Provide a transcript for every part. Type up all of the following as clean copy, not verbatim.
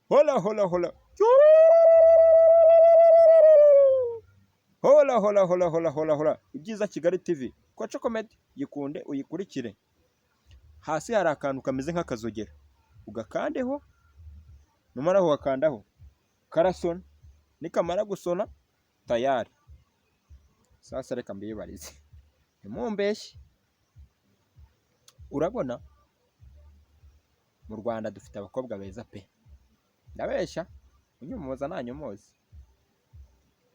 hola hola hola, hola hola hola hola hola hola. Ibyiza Kigali TV Kwaco Comedy, yikunde uyikurikire. Hasi hari akantu kameze nk'akazogera, ugakandeho, numara wakandaho karasona, nikamara gusona tayari. Sasa reka mbibarize, ntimumbeshye. Urabona mu Rwanda dufite abakobwa beza pe, ndabeshya unyumuza nanyomozi,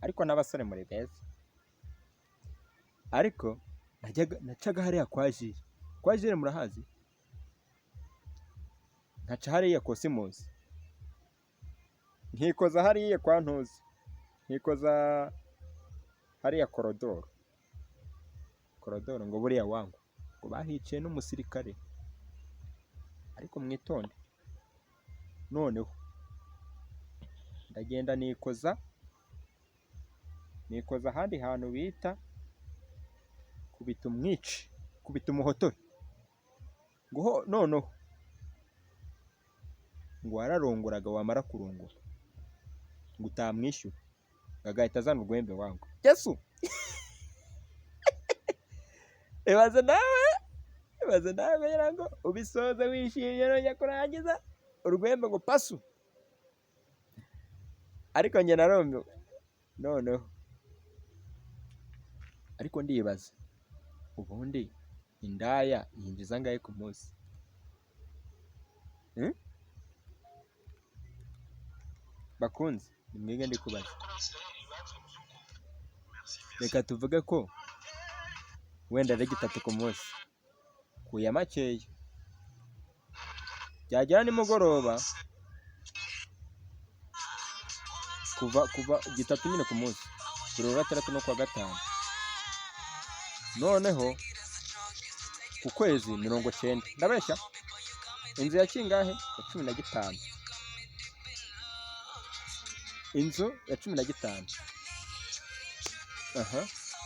ariko n'abasore muri beza. Ariko nacaga hariya kwa Jire murahazi, nkaca hariya Kosimusi, nkikoza hariya kwa Ntuzi, nkikoza hariya Korodoro ngo buriya wangu ngo bahiciye n'umusirikare, ariko mwitonde. Noneho ndagenda nikoza ahandi hantu bita kubita umwici, kubita umuhotore, ngo noneho ngo wararongoraga, wamara kurongora ngo utamwishyura, agahita azana urwembe wangu. Yesu ibaze nawe kugira ngo ubisoze wishimye, nongera kurangiza urwembe ngo pasu. Ariko njye narumiwe noneho. Ariko ndibaza, ubundi indaya yinjiza angahe ku munsi? Bakunzi, nimwige ndikubaza. Reka tuvuge ko wenda ari 3 ku munsi, kuya makeya, byagera nimugoroba kuva 3 nyine ku munsi, buri wa 6 no kwa 5. Noneho ku kwezi 90. Ndabeshya? Inzu ya kingahe? Ya 15. Inzu ya 15.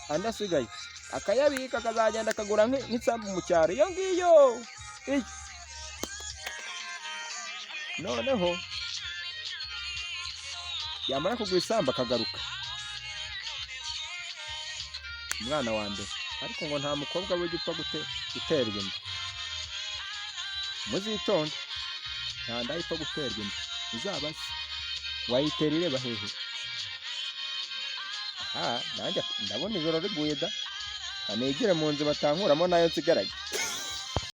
Andi asigaye akayabika, akazagenda akagura nk'isambu mu cyaro iyo ngiyo. Noneho yamara kugura isambu akagaruka umwana wa mbere. Ariko ngo nta mukobwa ujya upfa guterwa inda. Muzitonde, nta nda ipfa guterwa inda, uzabaze wayitera ireba hehe. Nanjye ndabona ijoro riguye da, kanigire mu nzu batankuramo nayo nsigaraye.